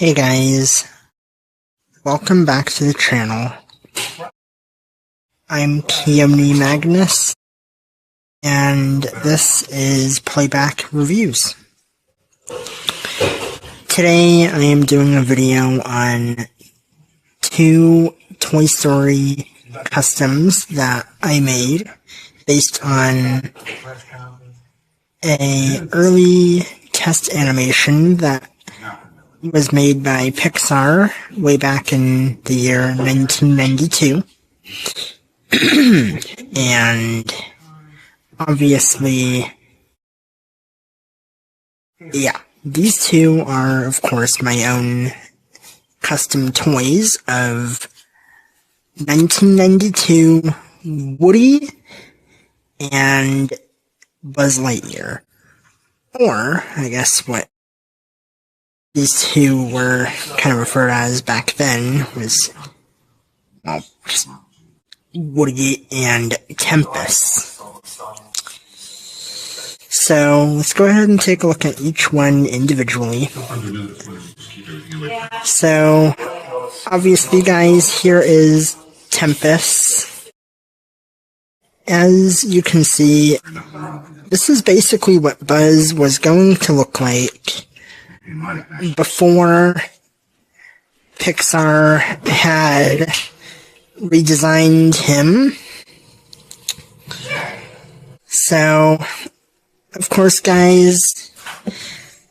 Hey guys, welcome back to the channel. I'm Keone Magnus, and this is Playback Reviews. Today I am doing a video on 2 Toy Story customs that I made based on an early test animation that was made by Pixar way back in the year 1992. And obviously, yeah, these 2 are, of course, my own custom toys of 1992 Woody and Buzz Lightyear. Or, I guess what these 2 were kind of referred as back then was, well, just Woody and Tempus. So, let's go ahead and take a look at each one individually. So, obviously guys, here is Tempus. As you can see, this is basically what Buzz was going to look like before Pixar had redesigned him. So, of course, guys,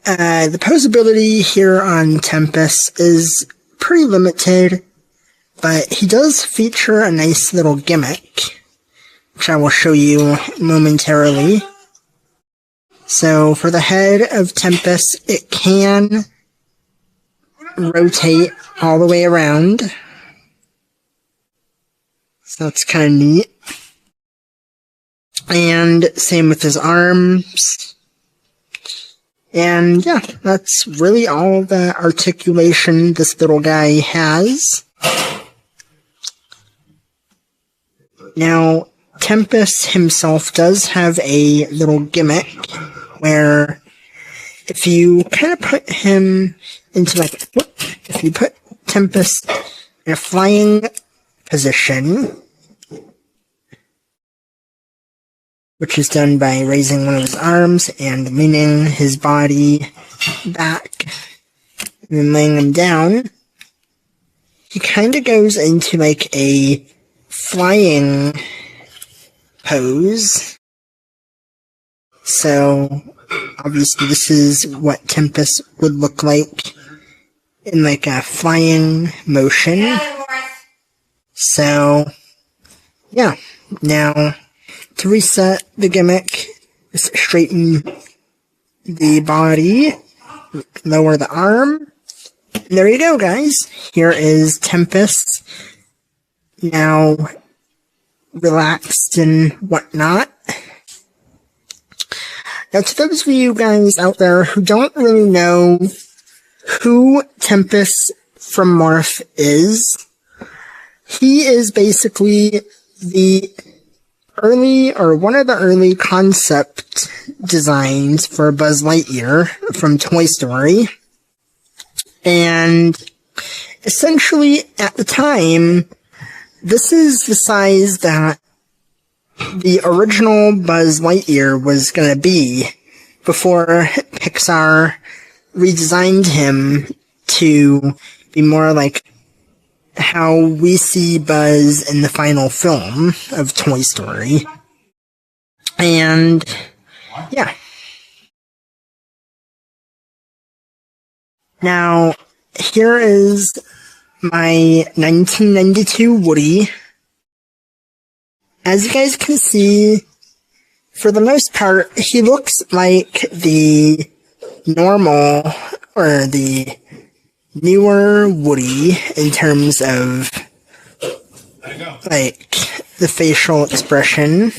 the posability here on Tempus is pretty limited, but he does feature a nice little gimmick, which I will show you momentarily. So, for the head of Tempus, it can rotate all the way around. So that's kind of neat. And same with his arms. And yeah, that's really all the articulation this little guy has. Now, Tempus himself does have a little gimmick where if you kind of put him into if you put Tempus in a flying position, which is done by raising one of his arms and leaning his body back and then laying him down, he kind of goes into like a flying pose. So, obviously this is what Tempus would look like in like a flying motion. So, yeah. Now, to reset the gimmick, just straighten the body, lower the arm. And there you go, guys. Here is Tempus, now relaxed and whatnot. Now, to those of you guys out there who don't really know who Tempus from Morph is, he is basically one of the early concept designs for Buzz Lightyear from Toy Story. And essentially, at the time, this is the size that the original Buzz Lightyear was gonna be before Pixar redesigned him to be more like how we see Buzz in the final film of Toy Story. And, yeah. Now, here is my 1992 Woody. As you guys can see, for the most part, he looks like the normal, or the newer Woody in terms of, like, the facial expression.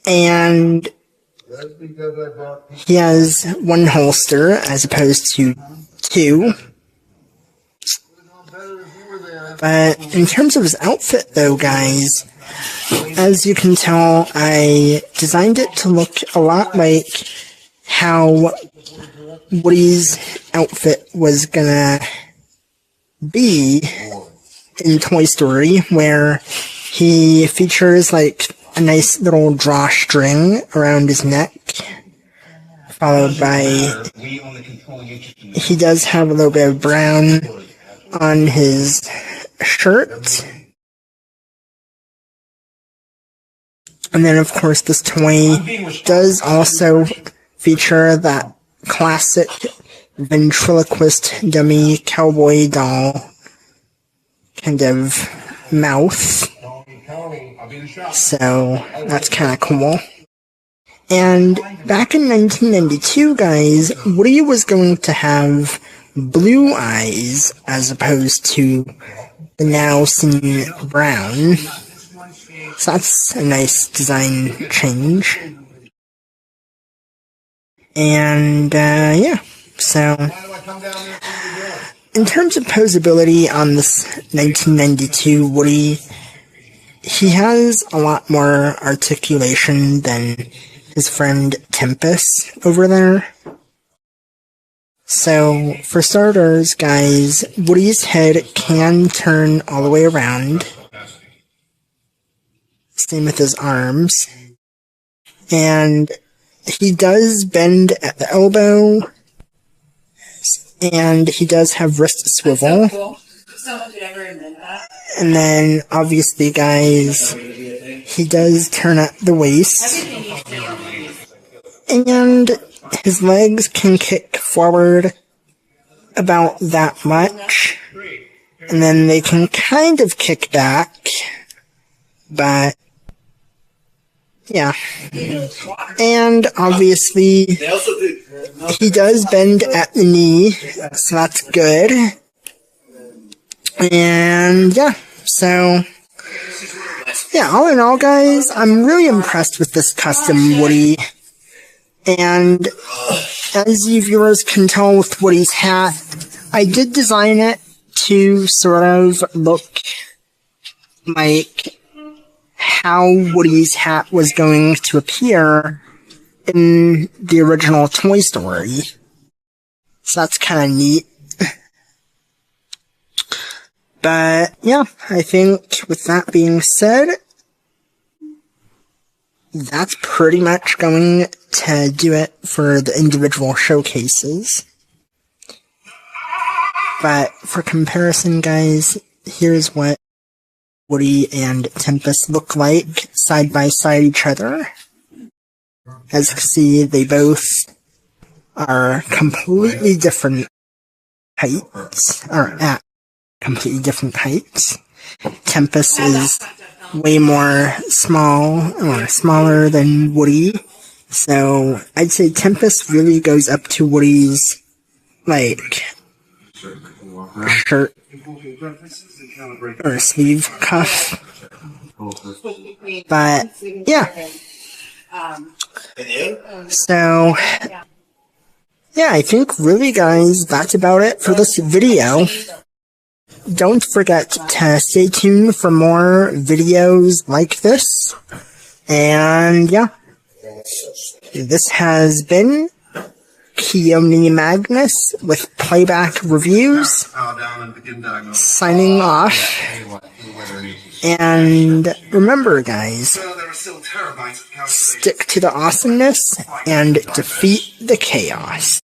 And he has 1 holster as opposed to 2. But in terms of his outfit, though, guys, as you can tell, I designed it to look a lot like how Woody's outfit was gonna be in Toy Story, where he features like a nice little drawstring around his neck, followed by, he does have a little bit of brown on his shirt. And then, of course, this toy does also feature that classic ventriloquist dummy cowboy doll kind of mouth. So, that's kind of cool. And back in 1992, guys, Woody was going to have blue eyes as opposed to the now seen brown. So that's a nice design change. And, yeah. So, in terms of posability on this 1992 Woody, he has a lot more articulation than his friend Tempus over there. So, for starters, guys, Woody's head can turn all the way around. Same with his arms. And he does bend at the elbow. And he does have wrist swivel. And then, obviously, guys, he does turn at the waist. And his legs can kick forward about that much. And then they can kind of kick back. But, yeah. And, obviously, he does bend at the knee, so that's good. And, yeah, so, yeah, all in all, guys, I'm really impressed with this custom Woody. And, as you viewers can tell with Woody's hat, I did design it to sort of look like how Woody's hat was going to appear in the original Toy Story. So that's kind of neat. But, yeah, I think with that being said, that's pretty much going to do it for the individual showcases. But for comparison, guys, here's what Woody and Tempus look like side by side each other. As you can see, they both are completely different heights, or at completely different heights. Tempus is way more smaller than Woody. So, I'd say Tempus really goes up to Woody's, like, shirt or sleeve cuff. But, yeah. So, yeah, I think really, guys, that's about it for this video. Don't forget to stay tuned for more videos like this. And, yeah. This has been Keone Magnus with Playback Reviews, signing off. And remember, guys, stick to the awesomeness and defeat the chaos.